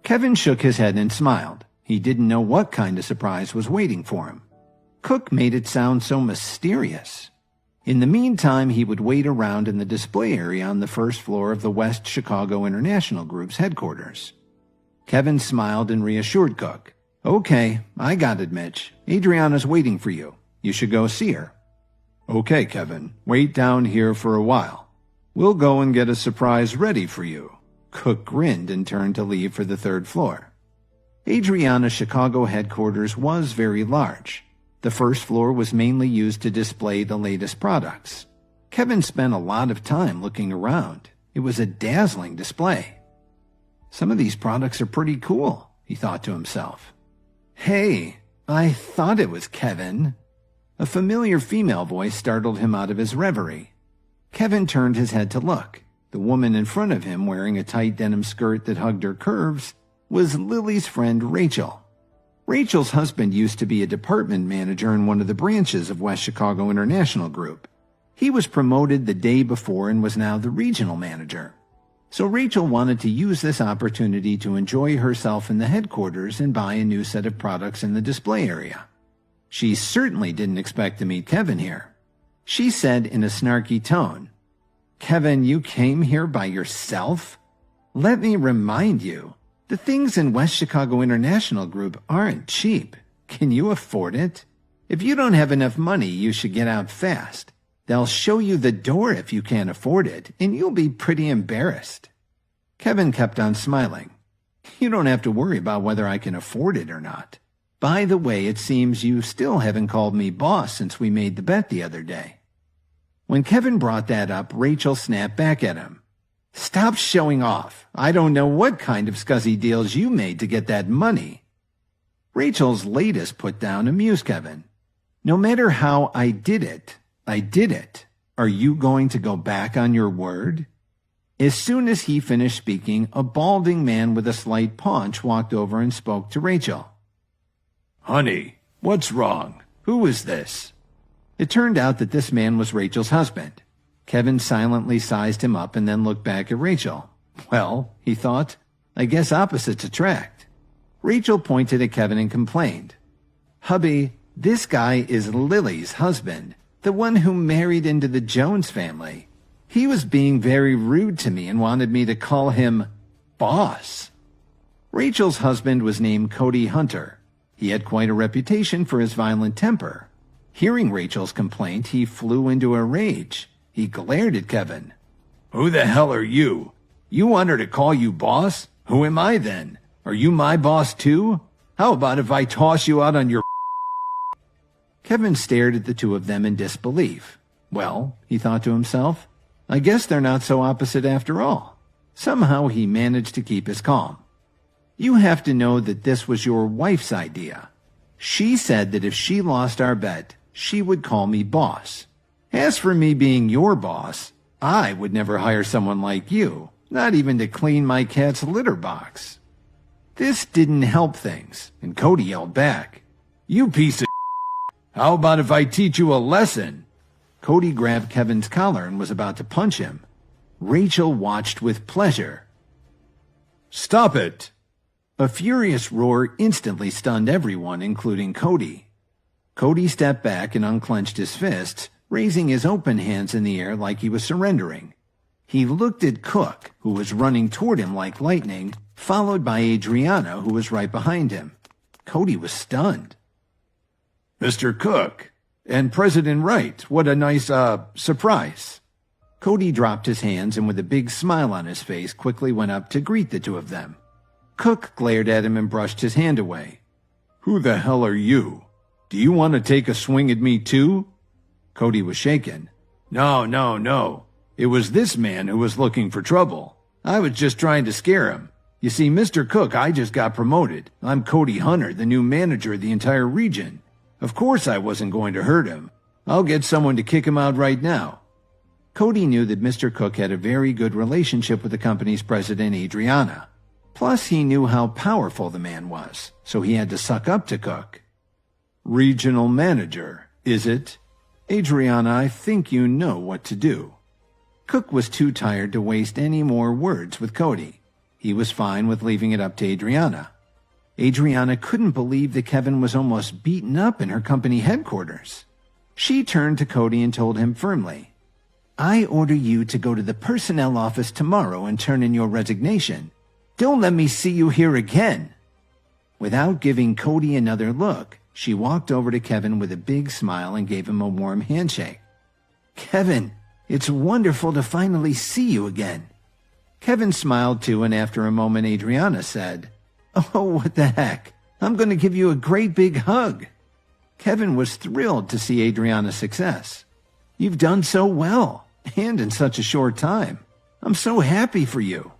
Kevin shook his head and smiled. He didn't know what kind of surprise was waiting for him. Cook made it sound so mysterious. In the meantime, he would wait around in the display area on the first floor of the West Chicago International Group's headquarters. Kevin smiled and reassured Cook. "Okay, I got it, Mitch. Adriana's waiting for you. You should go see her." "Okay, Kevin. Wait down here for a while. We'll go and get a surprise ready for you." Cook grinned and turned to leave for the third floor. Adriana's Chicago headquarters was very large. The first floor was mainly used to display the latest products. Kevin spent a lot of time looking around. It was a dazzling display. "Some of these products are pretty cool," he thought to himself. "Hey, I thought it was Kevin." A familiar female voice startled him out of his reverie. Kevin turned his head to look. The woman in front of him, wearing a tight denim skirt that hugged her curves, was Lily's friend Rachel. Rachel's husband used to be a department manager in one of the branches of West Chicago International Group. He was promoted the day before and was now the regional manager. So Rachel wanted to use this opportunity to enjoy herself in the headquarters and buy a new set of products in the display area. She certainly didn't expect to meet Kevin here. She said in a snarky tone, "Kevin, you came here by yourself? Let me remind you, the things in West Chicago International Group aren't cheap. Can you afford it? If you don't have enough money, you should get out fast. They'll show you the door if you can't afford it, and you'll be pretty embarrassed." Kevin kept on smiling. "You don't have to worry about whether I can afford it or not. By the way, it seems you still haven't called me boss since we made the bet the other day." When Kevin brought that up, Rachel snapped back at him. "Stop showing off. I don't know what kind of scuzzy deals you made to get that money." Rachel's latest put-down amused Kevin. "No matter how I did it, I did it. Are you going to go back on your word?" As soon as he finished speaking, a balding man with a slight paunch walked over and spoke to Rachel. "Honey, what's wrong? Who is this?" It turned out that this man was Rachel's husband. Kevin silently sized him up and then looked back at Rachel. Well, he thought, I guess opposites attract. Rachel pointed at Kevin and complained, "Hubby, this guy is Lily's husband, the one who married into the Jones family. He was being very rude to me and wanted me to call him boss." Rachel's husband was named Cody Hunter. He had quite a reputation for his violent temper. Hearing Rachel's complaint, he flew into a rage. He glared at Kevin. "Who the hell are you? You want her to call you boss? Who am I then? Are you my boss too? How about if I toss you out on your..." Kevin stared at the two of them in disbelief. Well, he thought to himself, I guess they're not so opposite after all. Somehow he managed to keep his calm. "You have to know that this was your wife's idea. She said that if she lost our bet, she would call me boss. As for me being your boss, I would never hire someone like you, not even to clean my cat's litter box." This didn't help things, and Cody yelled back, "You piece of How about if I teach you a lesson?" Cody grabbed Kevin's collar and was about to punch him. Rachel watched with pleasure. "Stop it!" A furious roar instantly stunned everyone, including Cody. Cody stepped back and unclenched his fists, raising his open hands in the air like he was surrendering. He looked at Cook, who was running toward him like lightning, followed by Adriana, who was right behind him. Cody was stunned. "Mr. Cook, and President Wright, what a nice, surprise." Cody dropped his hands and with a big smile on his face quickly went up to greet the two of them. Cook glared at him and brushed his hand away. "Who the hell are you? Do you want to take a swing at me too?" Cody was shaken. No. It was this man who was looking for trouble. I was just trying to scare him. You see, Mr. Cook, I just got promoted. I'm Cody Hunter, the new manager of the entire region. Of course I wasn't going to hurt him. I'll get someone to kick him out right now." Cody knew that Mr. Cook had a very good relationship with the company's president, Adriana. Plus, he knew how powerful the man was, so he had to suck up to Cook. "Regional manager, is it? Adriana, I think you know what to do." Cook was too tired to waste any more words with Cody. He was fine with leaving it up to Adriana. Adriana couldn't believe that Kevin was almost beaten up in her company headquarters. She turned to Cody and told him firmly, "I order you to go to the personnel office tomorrow and turn in your resignation. Don't let me see you here again." Without giving Cody another look, she walked over to Kevin with a big smile and gave him a warm handshake. "Kevin, it's wonderful to finally see you again." Kevin smiled too, and after a moment Adriana said, "Oh, what the heck? I'm going to give you a great big hug." Kevin was thrilled to see Adriana's success. "You've done so well, and in such a short time. I'm so happy for you."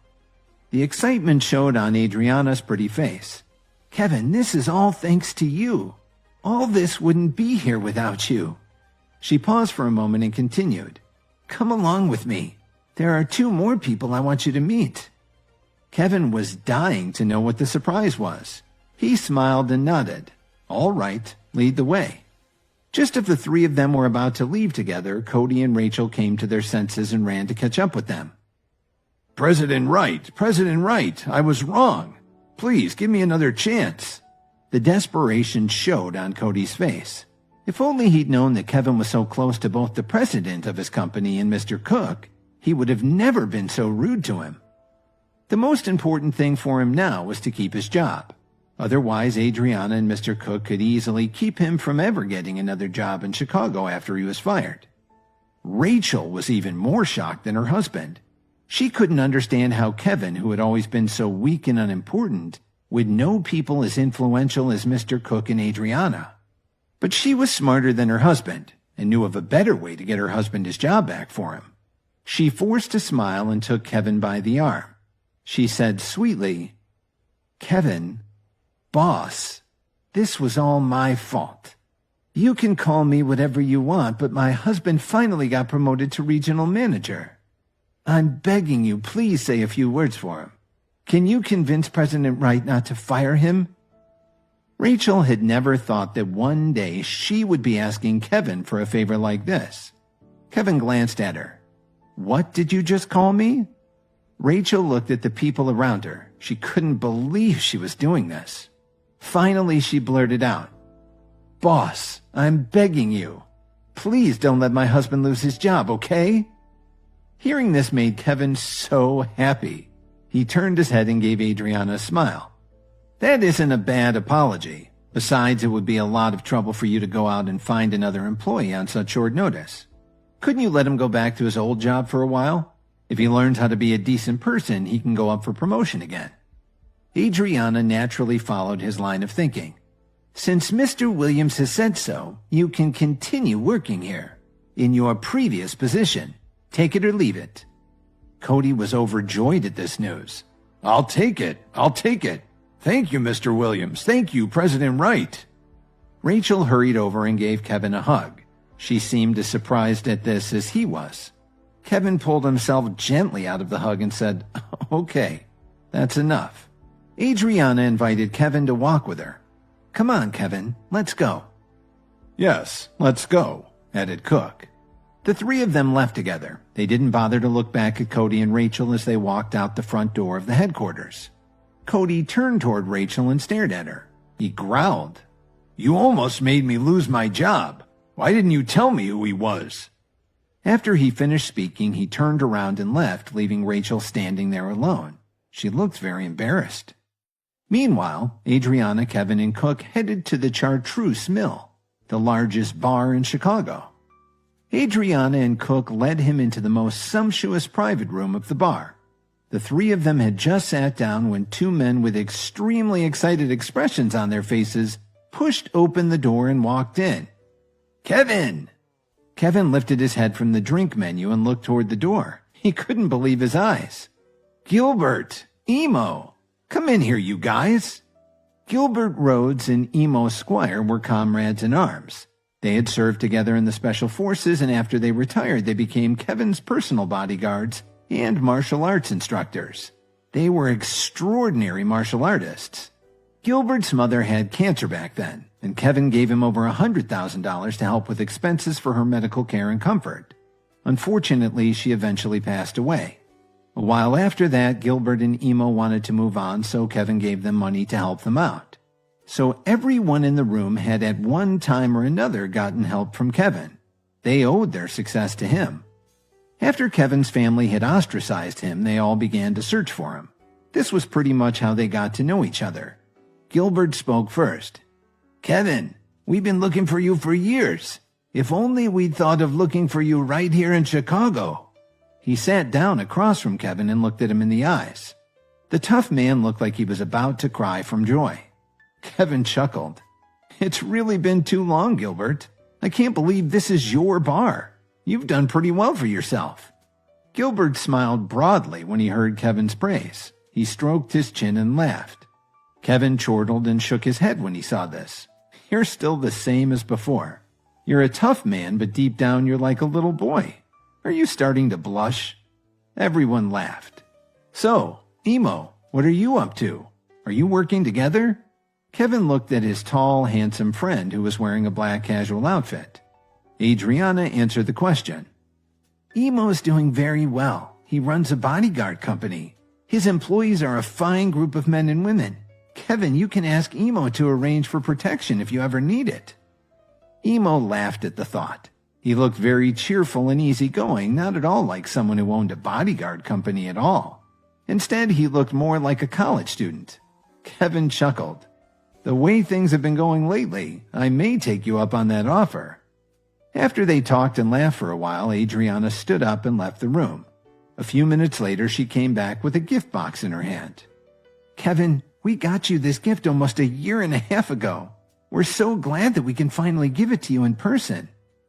The excitement showed on Adriana's pretty face. "Kevin, this is all thanks to you. All this wouldn't be here without you." She paused for a moment and continued, "Come along with me. There are 2 more people I want you to meet." Kevin was dying to know what the surprise was. He smiled and nodded. "All right, lead the way." Just as the 3 of them were about to leave together, Cody and Rachel came to their senses and ran to catch up with them. President Wright, I was wrong. Please give me another chance." The desperation showed on Cody's face. If only he'd known that Kevin was so close to both the president of his company and Mr. Cook, he would have never been so rude to him. The most important thing for him now was to keep his job. Otherwise, Adriana and Mr. Cook could easily keep him from ever getting another job in Chicago after he was fired. Rachel was even more shocked than her husband. She couldn't understand how Kevin, who had always been so weak and unimportant, would know people as influential as Mr. Cook and Adriana. But she was smarter than her husband and knew of a better way to get her husband his job back for him. She forced a smile and took Kevin by the arm. She said sweetly, "Kevin, boss, this was all my fault. You can call me whatever you want, but my husband finally got promoted to regional manager. I'm begging you, please say a few words for him. Can you convince President Wright not to fire him?" Rachel had never thought that one day she would be asking Kevin for a favor like this. Kevin glanced at her. "What did you just call me?" Rachel looked at the people around her. She couldn't believe she was doing this. Finally, she blurted out, "Boss, I'm begging you. Please don't let my husband lose his job, okay?" Hearing this made Kevin so happy. He turned his head and gave Adriana a smile. "That isn't a bad apology. Besides, it would be a lot of trouble for you to go out and find another employee on such short notice. Couldn't you let him go back to his old job for a while? If he learns how to be a decent person, he can go up for promotion again." Adriana naturally followed his line of thinking. "Since Mr. Williams has said so, you can continue working here, in your previous position. Take it or leave it." Cody was overjoyed at this news. I'll take it. Thank you, Mr. Williams. Thank you, President Wright." Rachel hurried over and gave Kevin a hug. She seemed as surprised at this as he was. Kevin pulled himself gently out of the hug and said, "Okay, that's enough." Adriana invited Kevin to walk with her. "Come on, Kevin, let's go." "Yes, let's go," added Cook. The 3 of them left together. They didn't bother to look back at Cody and Rachel as they walked out the front door of the headquarters. Cody turned toward Rachel and stared at her. He growled, "You almost made me lose my job. Why didn't you tell me who he was?" After he finished speaking, he turned around and left, leaving Rachel standing there alone. She looked very embarrassed. Meanwhile, Adriana, Kevin, and Cook headed to the Chartreuse Mill, the largest bar in Chicago. Adriana and Cook led him into the most sumptuous private room of the bar. The 3 of them had just sat down when 2 men with extremely excited expressions on their faces pushed open the door and walked in. "Kevin!" Kevin lifted his head from the drink menu and looked toward the door. He couldn't believe his eyes. "Gilbert! Emo! Come in here, you guys!" Gilbert Rhodes and Emo Squire were comrades in arms. They had served together in the Special Forces, and after they retired, they became Kevin's personal bodyguards and martial arts instructors. They were extraordinary martial artists. Gilbert's mother had cancer back then, and Kevin gave him over $100,000 to help with expenses for her medical care and comfort. Unfortunately, she eventually passed away. A while after that, Gilbert and Emo wanted to move on, so Kevin gave them money to help them out. So everyone in the room had at one time or another gotten help from Kevin. They owed their success to him. After Kevin's family had ostracized him, they all began to search for him. This was pretty much how they got to know each other. Gilbert spoke first. "Kevin, we've been looking for you for years. If only we'd thought of looking for you right here in Chicago." He sat down across from Kevin and looked at him in the eyes. The tough man looked like he was about to cry from joy. Kevin chuckled. "It's really been too long, Gilbert. I can't believe this is your bar. You've done pretty well for yourself." Gilbert smiled broadly when he heard Kevin's praise. He stroked his chin and laughed. Kevin chortled and shook his head when he saw this. "You're still the same as before. You're a tough man, but deep down you're like a little boy. Are you starting to blush?" Everyone laughed. "So, Emo, what are you up to? Are you working together?" Kevin looked at his tall, handsome friend who was wearing a black casual outfit. Adriana answered the question. "Emo's doing very well. He runs a bodyguard company. His employees are a fine group of men and women. Kevin, you can ask Emo to arrange for protection if you ever need it." Emo laughed at the thought. He looked very cheerful and easygoing, not at all like someone who owned a bodyguard company at all. Instead, he looked more like a college student. Kevin chuckled. "The way things have been going lately, I may take you up on that offer." After they talked and laughed for a while, Adriana stood up and left the room. A few minutes later, she came back with a gift box in her hand. "Kevin, we got you this gift almost 1.5 years ago. We're so glad that we can finally give it to you in person.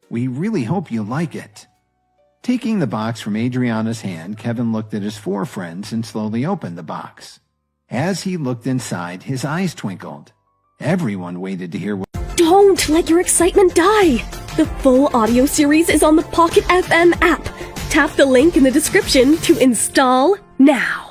We really hope you like it." Taking the box from Adriana's hand, Kevin looked at his 4 friends and slowly opened the box. As he looked inside, his eyes twinkled. Everyone waited to hear what... Don't let your excitement die! The full audio series is on the Pocket FM app. Tap the link in the description to install now.